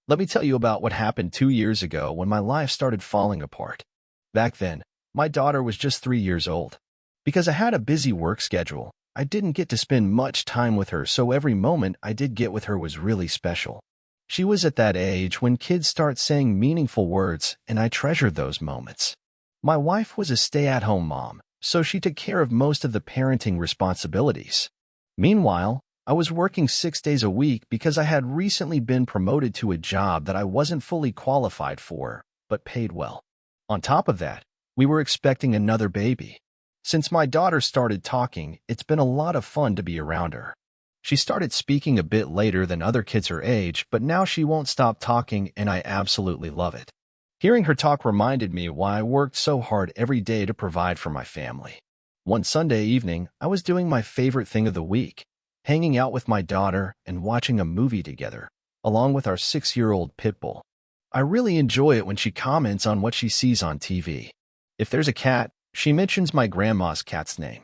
Let me tell you about what happened 2 years ago when my life started falling apart. Back then, my daughter was just 3 years old. Because I had a busy work schedule, I didn't get to spend much time with her, so every moment I did get with her was really special. She was at that age when kids start saying meaningful words, and I treasured those moments. My wife was a stay-at-home mom, so she took care of most of the parenting responsibilities. Meanwhile, I was working 6 days a week because I had recently been promoted to a job that I wasn't fully qualified for, but paid well. On top of that, we were expecting another baby. Since my daughter started talking, it's been a lot of fun to be around her. She started speaking a bit later than other kids her age, but now she won't stop talking, and I absolutely love it. Hearing her talk reminded me why I worked so hard every day to provide for my family. One Sunday evening, I was doing my favorite thing of the week, hanging out with my daughter and watching a movie together, along with our 6-year-old pit bull. I really enjoy it when she comments on what she sees on TV. If there's a cat, she mentions my grandma's cat's name.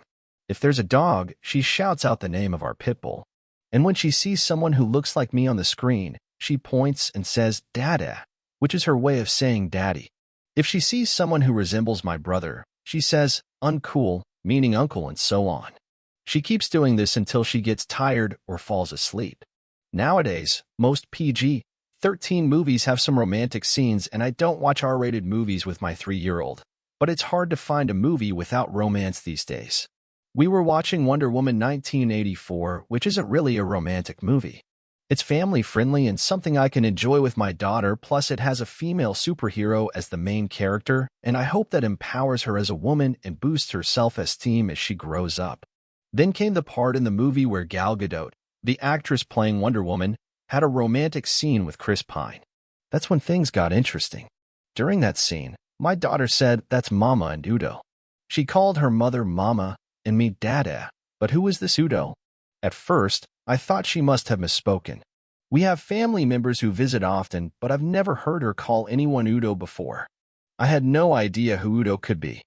If there's a dog, she shouts out the name of our pit bull. And when she sees someone who looks like me on the screen, she points and says, "Dada," which is her way of saying daddy. If she sees someone who resembles my brother, she says, "Uncool," meaning uncle, and so on. She keeps doing this until she gets tired or falls asleep. Nowadays, most PG-13 movies have some romantic scenes, and I don't watch R-rated movies with my 3-year-old. But it's hard to find a movie without romance these days. We were watching Wonder Woman 1984, which isn't really a romantic movie. It's family-friendly and something I can enjoy with my daughter, plus it has a female superhero as the main character, and I hope that empowers her as a woman and boosts her self-esteem as she grows up. Then came the part in the movie where Gal Gadot, the actress playing Wonder Woman, had a romantic scene with Chris Pine. That's when things got interesting. During that scene, my daughter said, "That's Mama and Udo." She called her mother Mama and me Dada, but who is this Udo? At first, I thought she must have misspoken. We have family members who visit often, but I've never heard her call anyone Udo before. I had no idea who Udo could be.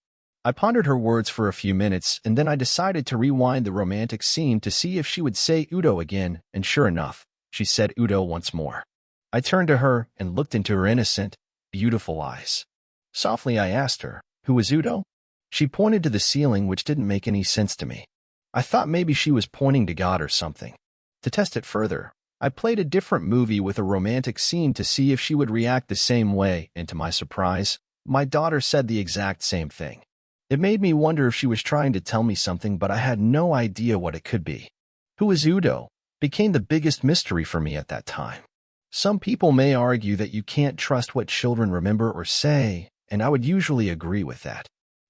I pondered her words for a few minutes, and then I decided to rewind the romantic scene to see if she would say Udo again, and sure enough, she said Udo once more. I turned to her and looked into her innocent, beautiful eyes. Softly I asked her, "Who is Udo?" She pointed to the ceiling, which didn't make any sense to me. I thought maybe she was pointing to God or something. To test it further, I played a different movie with a romantic scene to see if she would react the same way, and to my surprise, my daughter said the exact same thing. It made me wonder if she was trying to tell me something, but I had no idea what it could be. Who is Udo became the biggest mystery for me at that time. Some people may argue that you can't trust what children remember or say, and I would usually agree with that.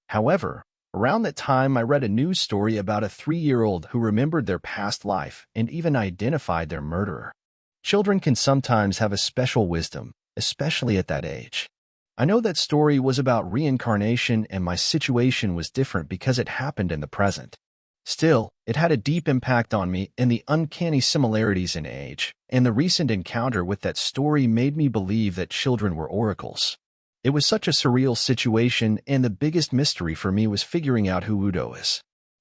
However, around that time I read a news story about a 3-year-old who remembered their past life and even identified their murderer. Children can sometimes have a special wisdom, especially at that age. I know that story was about reincarnation, and my situation was different because it happened in the present. Still, it had a deep impact on me, and the uncanny similarities in age and the recent encounter with that story made me believe that children were oracles. It was such a surreal situation, and the biggest mystery for me was figuring out who Udo is.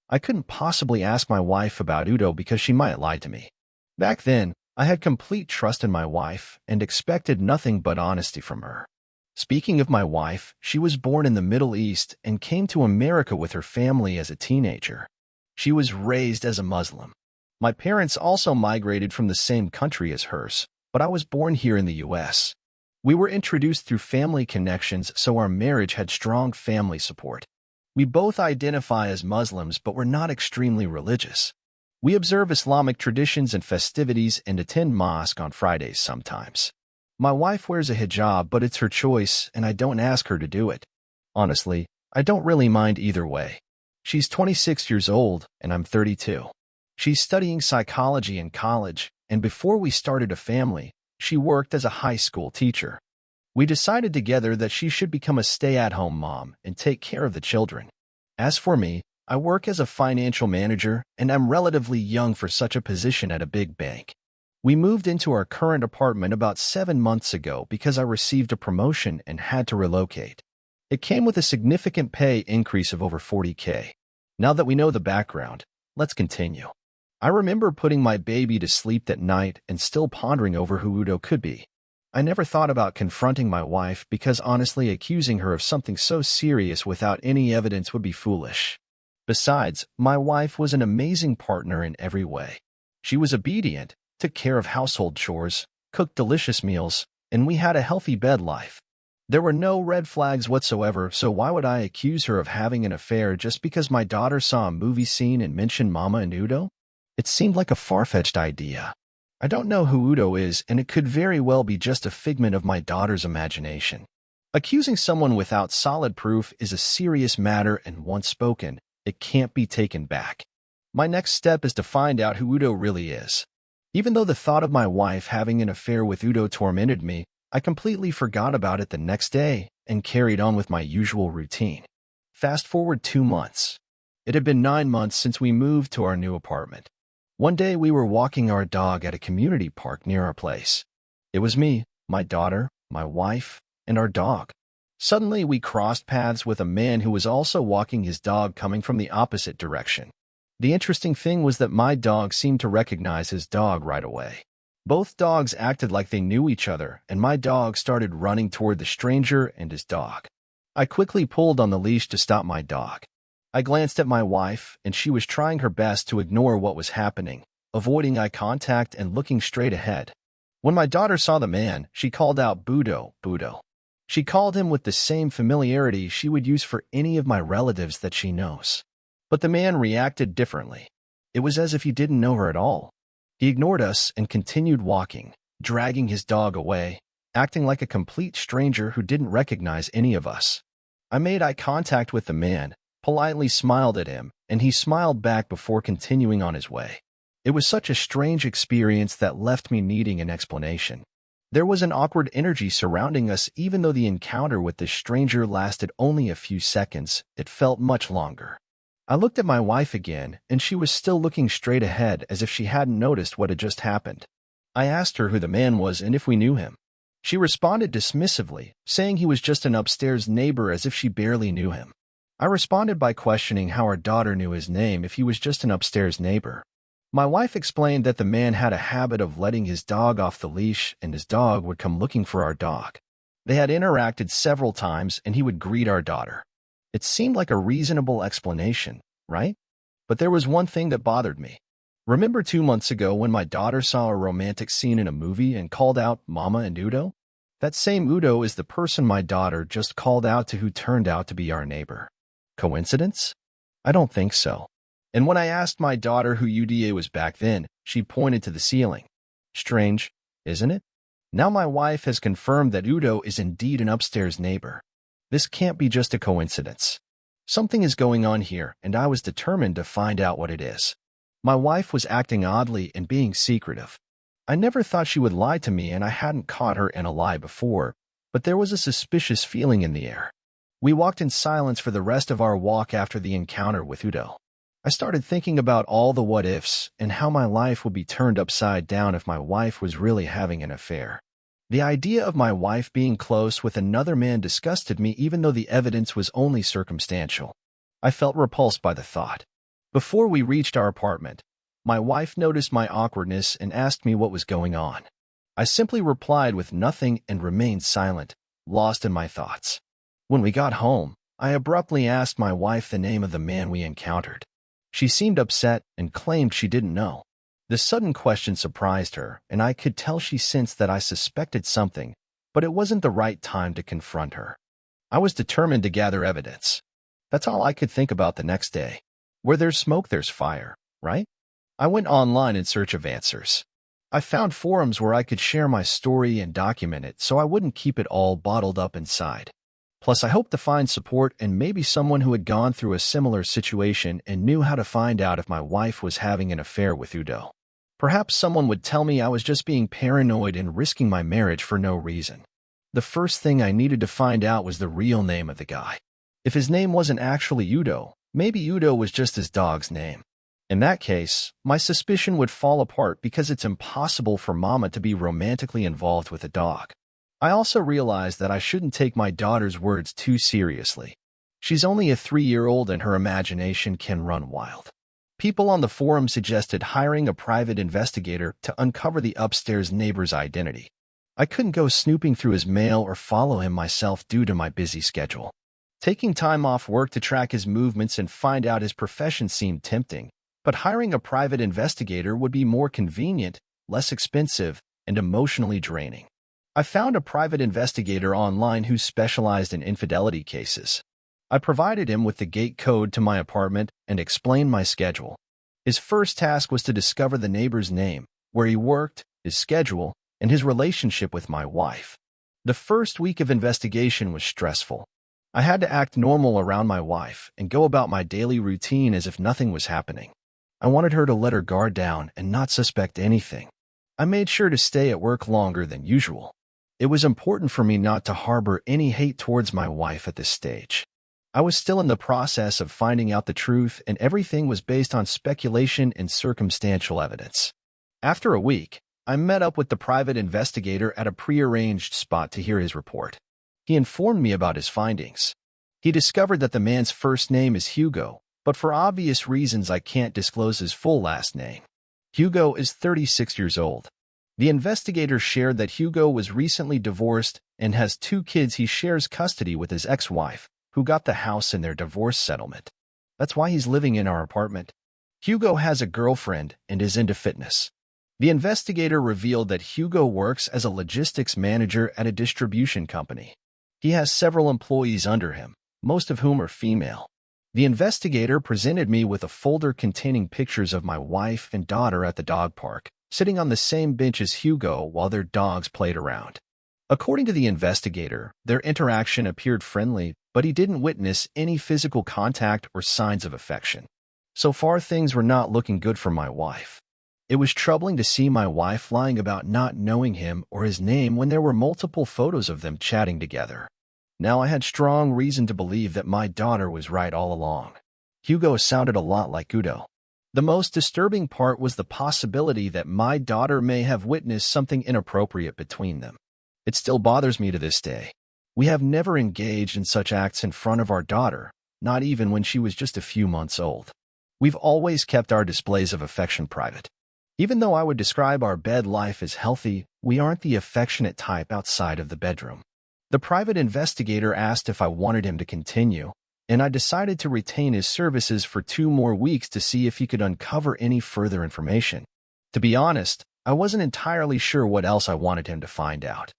I couldn't possibly ask my wife about Udo because she might lie to me. Back then, I had complete trust in my wife and expected nothing but honesty from her. Speaking of my wife, she was born in the Middle East and came to America with her family as a teenager. She was raised as a Muslim. My parents also migrated from the same country as hers, but I was born here in the U.S. We were introduced through family connections, so our marriage had strong family support. We both identify as Muslims, but we're not extremely religious. We observe Islamic traditions and festivities and attend mosque on Fridays sometimes. My wife wears a hijab, but it's her choice, and I don't ask her to do it. Honestly, I don't really mind either way. She's 26 years old, and I'm 32. She's studying psychology in college, and before we started a family, she worked as a high school teacher. We decided together that she should become a stay-at-home mom and take care of the children. As for me, I work as a financial manager, and I'm relatively young for such a position at a big bank. We moved into our current apartment about 7 months ago because I received a promotion and had to relocate. It came with a significant pay increase of over $40K. Now that we know the background, let's continue. I remember putting my baby to sleep that night and still pondering over who Udo could be. I never thought about confronting my wife because honestly accusing her of something so serious without any evidence would be foolish. Besides, my wife was an amazing partner in every way. She was obedient, took care of household chores, cooked delicious meals, and we had a healthy bed life. There were no red flags whatsoever, so why would I accuse her of having an affair just because my daughter saw a movie scene and mentioned Mama and Udo? It seemed like a far-fetched idea. I don't know who Udo is, and it could very well be just a figment of my daughter's imagination. Accusing someone without solid proof is a serious matter, and once spoken, it can't be taken back. My next step is to find out who Udo really is. Even though the thought of my wife having an affair with Udo tormented me, I completely forgot about it the next day and carried on with my usual routine. Fast forward 2 months. It had been 9 months since we moved to our new apartment. One day we were walking our dog at a community park near our place. It was me, my daughter, my wife, and our dog. Suddenly we crossed paths with a man who was also walking his dog coming from the opposite direction. The interesting thing was that my dog seemed to recognize his dog right away. Both dogs acted like they knew each other, and my dog started running toward the stranger and his dog. I quickly pulled on the leash to stop my dog. I glanced at my wife, and she was trying her best to ignore what was happening, avoiding eye contact and looking straight ahead. When my daughter saw the man, she called out, "Budo, Budo." She called him with the same familiarity she would use for any of my relatives that she knows. But the man reacted differently. It was as if he didn't know her at all. He ignored us and continued walking, dragging his dog away, acting like a complete stranger who didn't recognize any of us. I made eye contact with the man, politely smiled at him, and he smiled back before continuing on his way. It was such a strange experience that left me needing an explanation. There was an awkward energy surrounding us even though the encounter with this stranger lasted only a few seconds. It felt much longer. I looked at my wife again, and she was still looking straight ahead as if she hadn't noticed what had just happened. I asked her who the man was and if we knew him. She responded dismissively, saying he was just an upstairs neighbor as if she barely knew him. I responded by questioning how our daughter knew his name if he was just an upstairs neighbor. My wife explained that the man had a habit of letting his dog off the leash and his dog would come looking for our dog. They had interacted several times and he would greet our daughter. It seemed like a reasonable explanation, right? But there was one thing that bothered me. Remember 2 months ago when my daughter saw a romantic scene in a movie and called out Mama and Udo? That same Udo is the person my daughter just called out to who turned out to be our neighbor. Coincidence? I don't think so. And when I asked my daughter who Udo was back then, she pointed to the ceiling. Strange, isn't it? Now my wife has confirmed that Udo is indeed an upstairs neighbor. This can't be just a coincidence. Something is going on here, and I was determined to find out what it is. My wife was acting oddly and being secretive. I never thought she would lie to me, and I hadn't caught her in a lie before, but there was a suspicious feeling in the air. We walked in silence for the rest of our walk after the encounter with Udo. I started thinking about all the what-ifs and how my life would be turned upside down if my wife was really having an affair. The idea of my wife being close with another man disgusted me even though the evidence was only circumstantial. I felt repulsed by the thought. Before we reached our apartment, my wife noticed my awkwardness and asked me what was going on. I simply replied with nothing and remained silent, lost in my thoughts. When we got home, I abruptly asked my wife the name of the man we encountered. She seemed upset and claimed she didn't know. The sudden question surprised her, and I could tell she sensed that I suspected something, but it wasn't the right time to confront her. I was determined to gather evidence. That's all I could think about the next day. Where there's smoke, there's fire, right? I went online in search of answers. I found forums where I could share my story and document it so I wouldn't keep it all bottled up inside. Plus, I hoped to find support and maybe someone who had gone through a similar situation and knew how to find out if my wife was having an affair with Udo. Perhaps someone would tell me I was just being paranoid and risking my marriage for no reason. The first thing I needed to find out was the real name of the guy. If his name wasn't actually Udo, maybe Udo was just his dog's name. In that case, my suspicion would fall apart because it's impossible for Mama to be romantically involved with a dog. I also realized that I shouldn't take my daughter's words too seriously. She's only a 3-year-old and her imagination can run wild. People on the forum suggested hiring a private investigator to uncover the upstairs neighbor's identity. I couldn't go snooping through his mail or follow him myself due to my busy schedule. Taking time off work to track his movements and find out his profession seemed tempting, but hiring a private investigator would be more convenient, less expensive, and emotionally draining. I found a private investigator online who specialized in infidelity cases. I provided him with the gate code to my apartment and explained my schedule. His first task was to discover the neighbor's name, where he worked, his schedule, and his relationship with my wife. The first week of investigation was stressful. I had to act normal around my wife and go about my daily routine as if nothing was happening. I wanted her to let her guard down and not suspect anything. I made sure to stay at work longer than usual. It was important for me not to harbor any hate towards my wife at this stage. I was still in the process of finding out the truth, and everything was based on speculation and circumstantial evidence. After a week, I met up with the private investigator at a prearranged spot to hear his report. He informed me about his findings. He discovered that the man's first name is Hugo, but for obvious reasons I can't disclose his full last name. Hugo is 36 years old. The investigator shared that Hugo was recently divorced and has 2 kids he shares custody with his ex-wife, who got the house in their divorce settlement. That's why he's living in our apartment. Hugo has a girlfriend and is into fitness. The investigator revealed that Hugo works as a logistics manager at a distribution company. He has several employees under him, most of whom are female. The investigator presented me with a folder containing pictures of my wife and daughter at the dog park, sitting on the same bench as Hugo while their dogs played around. According to the investigator, their interaction appeared friendly, but he didn't witness any physical contact or signs of affection. So far, things were not looking good for my wife. It was troubling to see my wife lying about not knowing him or his name when there were multiple photos of them chatting together. Now I had strong reason to believe that my daughter was right all along. Hugo sounded a lot like Udo. The most disturbing part was the possibility that my daughter may have witnessed something inappropriate between them. It still bothers me to this day. We have never engaged in such acts in front of our daughter, not even when she was just a few months old. We've always kept our displays of affection private. Even though I would describe our bed life as healthy, we aren't the affectionate type outside of the bedroom. The private investigator asked if I wanted him to continue, and I decided to retain his services for 2 more weeks to see if he could uncover any further information. To be honest, I wasn't entirely sure what else I wanted him to find out.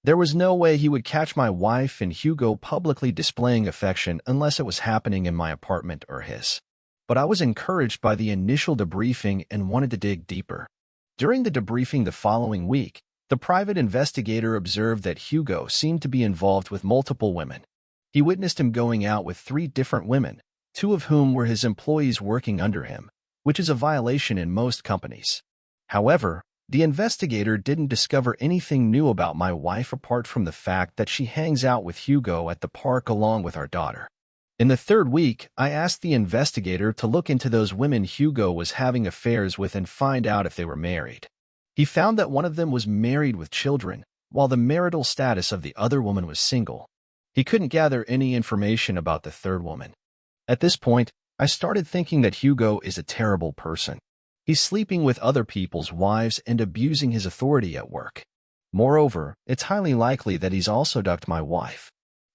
There was no way he would catch my wife and Hugo publicly displaying affection unless it was happening in my apartment or his. But I was encouraged by the initial debriefing and wanted to dig deeper. During the debriefing the following week, the private investigator observed that Hugo seemed to be involved with multiple women. He witnessed him going out with 3 different women, 2 of whom were his employees working under him, which is a violation in most companies. However, the investigator didn't discover anything new about my wife apart from the fact that she hangs out with Hugo at the park along with our daughter. In the 3rd week, I asked the investigator to look into those women Hugo was having affairs with and find out if they were married. He found that one of them was married with children, while the marital status of the other woman was single. He couldn't gather any information about the 3rd woman. At this point, I started thinking that Hugo is a terrible person. He's sleeping with other people's wives and abusing his authority at work. Moreover, it's highly likely that he's also ducked my wife.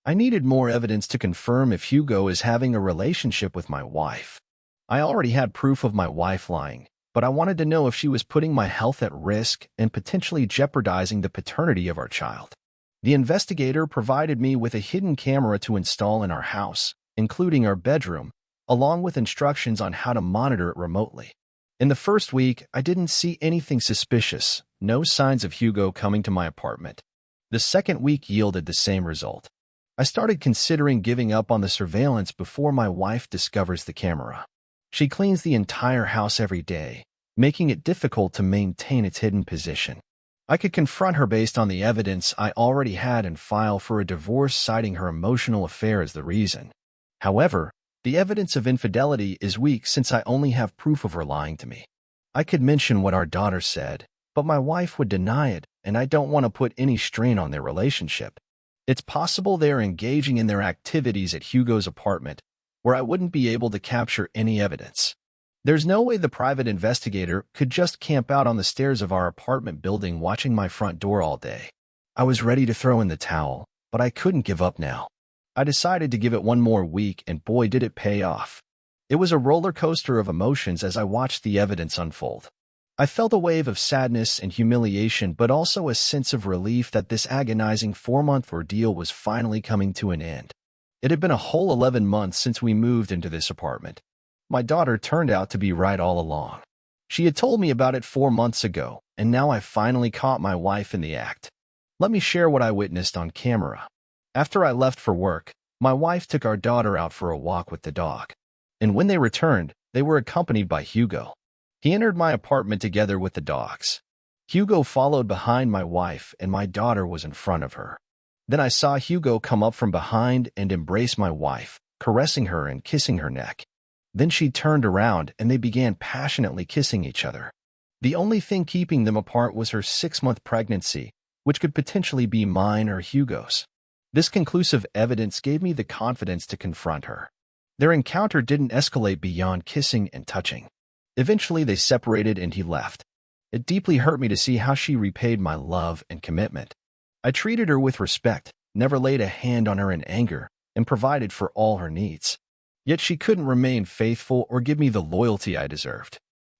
I needed more evidence to confirm if Hugo is having a relationship with my wife. I already had proof of my wife lying, but I wanted to know if she was putting my health at risk and potentially jeopardizing the paternity of our child. The investigator provided me with a hidden camera to install in our house, including our bedroom, along with instructions on how to monitor it remotely. In the 1st week, I didn't see anything suspicious, no signs of Hugo coming to my apartment. The 2nd week yielded the same result. I started considering giving up on the surveillance before my wife discovers the camera. She cleans the entire house every day, making it difficult to maintain its hidden position. I could confront her based on the evidence I already had and file for a divorce citing her emotional affair as the reason. However, the evidence of infidelity is weak since I only have proof of her lying to me. I could mention what our daughter said, but my wife would deny it, and I don't want to put any strain on their relationship. It's possible they are engaging in their activities at Hugo's apartment, where I wouldn't be able to capture any evidence. There's no way the private investigator could just camp out on the stairs of our apartment building watching my front door all day. I was ready to throw in the towel, but I couldn't give up now. I decided to give it one more week, and boy, did it pay off. It was a roller coaster of emotions as I watched the evidence unfold. I felt a wave of sadness and humiliation, but also a sense of relief that this agonizing 4-month ordeal was finally coming to an end. It had been a whole 11 months since we moved into this apartment. My daughter turned out to be right all along. She had told me about it 4 months ago, and now I finally caught my wife in the act. Let me share what I witnessed on camera. After I left for work, my wife took our daughter out for a walk with the dog. And when they returned, they were accompanied by Hugo. He entered my apartment together with the dogs. Hugo followed behind my wife, and my daughter was in front of her. Then I saw Hugo come up from behind and embrace my wife, caressing her and kissing her neck. Then she turned around and they began passionately kissing each other. The only thing keeping them apart was her 6-month pregnancy, which could potentially be mine or Hugo's. This conclusive evidence gave me the confidence to confront her. Their encounter didn't escalate beyond kissing and touching. Eventually, they separated and he left. It deeply hurt me to see how she repaid my love and commitment. I treated her with respect, never laid a hand on her in anger, and provided for all her needs. Yet she couldn't remain faithful or give me the loyalty I deserved.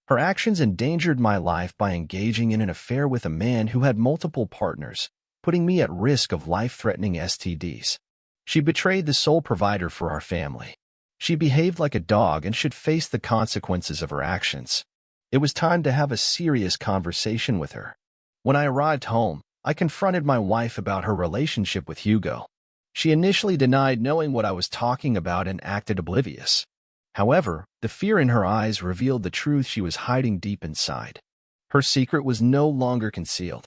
Her actions endangered my life by engaging in an affair with a man who had multiple partners, putting me at risk of life-threatening STDs. She betrayed the sole provider for our family. She behaved like a dog and should face the consequences of her actions. It was time to have a serious conversation with her. When I arrived home, I confronted my wife about her relationship with Hugo. She initially denied knowing what I was talking about and acted oblivious. However, the fear in her eyes revealed the truth she was hiding deep inside. Her secret was no longer concealed.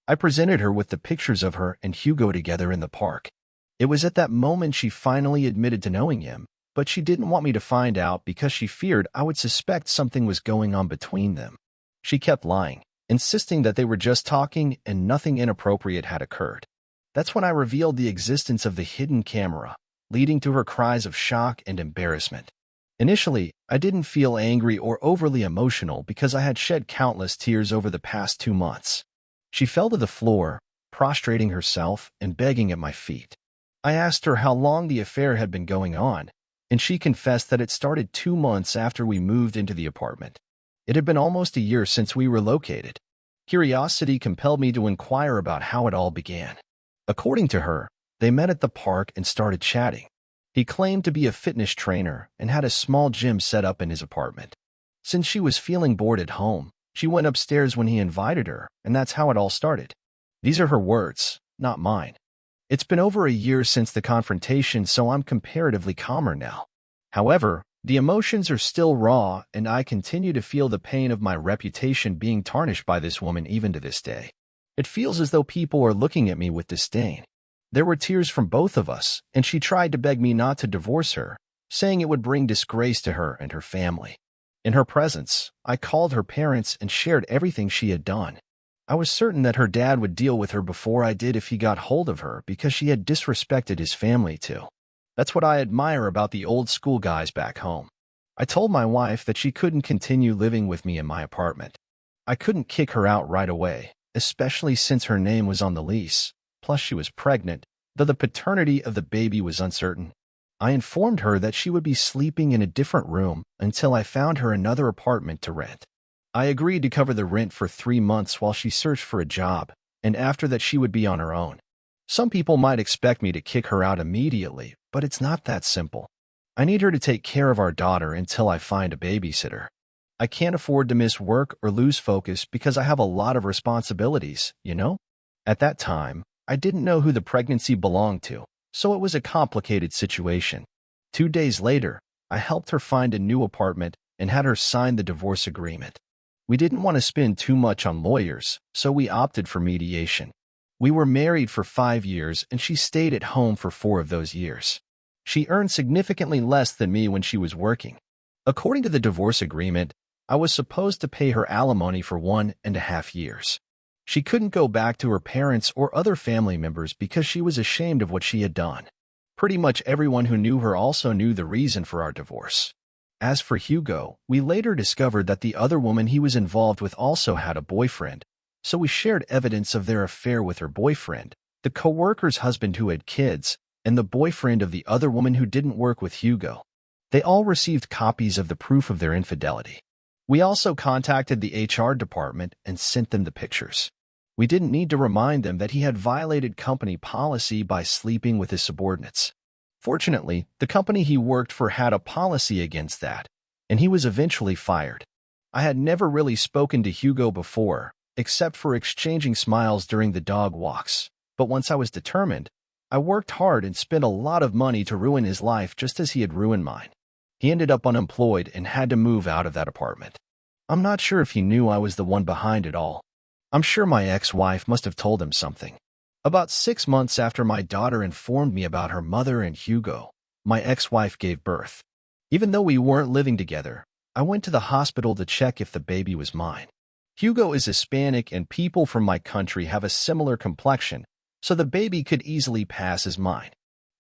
I presented her with the pictures of her and Hugo together in the park. It was at that moment she finally admitted to knowing him, but she didn't want me to find out because she feared I would suspect something was going on between them. She kept lying, insisting that they were just talking and nothing inappropriate had occurred. That's when I revealed the existence of the hidden camera, leading to her cries of shock and embarrassment. Initially, I didn't feel angry or overly emotional because I had shed countless tears over the past 2 months. She fell to the floor, prostrating herself and begging at my feet. I asked her how long the affair had been going on, and she confessed that it started 2 months after we moved into the apartment. It had been almost a year since we relocated. Curiosity compelled me to inquire about how it all began. According to her, they met at the park and started chatting. He claimed to be a fitness trainer and had a small gym set up in his apartment. Since she was feeling bored at home, she went upstairs when he invited her, and that's how it all started. These are her words, not mine. It's been over a year since the confrontation, so I'm comparatively calmer now. However, the emotions are still raw, and I continue to feel the pain of my reputation being tarnished by this woman even to this day. It feels as though people are looking at me with disdain. There were tears from both of us, and she tried to beg me not to divorce her, saying it would bring disgrace to her and her family. In her presence, I called her parents and shared everything she had done. I was certain that her dad would deal with her before I did if he got hold of her because she had disrespected his family too. That's what I admire about the old school guys back home. I told my wife that she couldn't continue living with me in my apartment. I couldn't kick her out right away, especially since her name was on the lease. Plus she was pregnant, though the paternity of the baby was uncertain. I informed her that she would be sleeping in a different room until I found her another apartment to rent. I agreed to cover the rent for 3 months while she searched for a job, and after that she would be on her own. Some people might expect me to kick her out immediately, but it's not that simple. I need her to take care of our daughter until I find a babysitter. I can't afford to miss work or lose focus because I have a lot of responsibilities, you know? At that time, I didn't know who the pregnancy belonged to, so it was a complicated situation. 2 days later, I helped her find a new apartment and had her sign the divorce agreement. We didn't want to spend too much on lawyers, so we opted for mediation. We were married for 5 years, and she stayed at home for 4 of those years. She earned significantly less than me when she was working. According to the divorce agreement, I was supposed to pay her alimony for 1.5 years. She couldn't go back to her parents or other family members because she was ashamed of what she had done. Pretty much everyone who knew her also knew the reason for our divorce. As for Hugo, we later discovered that the other woman he was involved with also had a boyfriend, so we shared evidence of their affair with her boyfriend, the coworker's husband who had kids, and the boyfriend of the other woman who didn't work with Hugo. They all received copies of the proof of their infidelity. We also contacted the HR department and sent them the pictures. We didn't need to remind them that he had violated company policy by sleeping with his subordinates. Fortunately, the company he worked for had a policy against that, and he was eventually fired. I had never really spoken to Hugo before, except for exchanging smiles during the dog walks. But once I was determined, I worked hard and spent a lot of money to ruin his life just as he had ruined mine. He ended up unemployed and had to move out of that apartment. I'm not sure if he knew I was the one behind it all. I'm sure my ex-wife must have told him something. About 6 months after my daughter informed me about her mother and Hugo, my ex-wife gave birth. Even though we weren't living together, I went to the hospital to check if the baby was mine. Hugo is Hispanic and people from my country have a similar complexion, so the baby could easily pass as mine.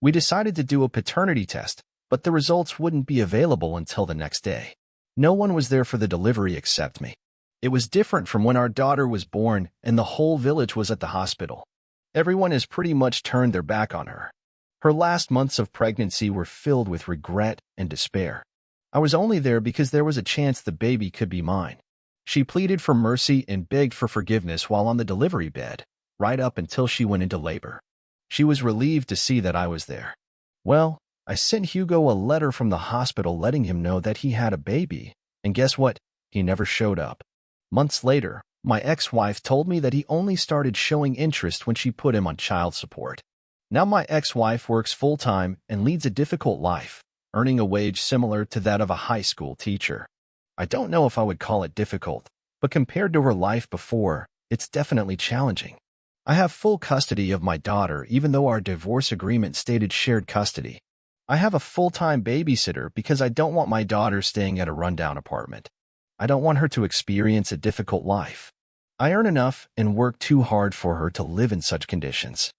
We decided to do a paternity test, but the results wouldn't be available until the next day. No one was there for the delivery except me. It was different from when our daughter was born and the whole village was at the hospital. Everyone has pretty much turned their back on her. Her last months of pregnancy were filled with regret and despair. I was only there because there was a chance the baby could be mine. She pleaded for mercy and begged for forgiveness while on the delivery bed, right up until she went into labor. She was relieved to see that I was there. Well, I sent Hugo a letter from the hospital letting him know that he had a baby, and guess what? He never showed up. Months later, my ex-wife told me that he only started showing interest when she put him on child support. Now my ex-wife works full-time and leads a difficult life, earning a wage similar to that of a high school teacher. I don't know if I would call it difficult, but compared to her life before, it's definitely challenging. I have full custody of my daughter even though our divorce agreement stated shared custody. I have a full-time babysitter because I don't want my daughter staying at a rundown apartment. I don't want her to experience a difficult life. I earn enough and work too hard for her to live in such conditions.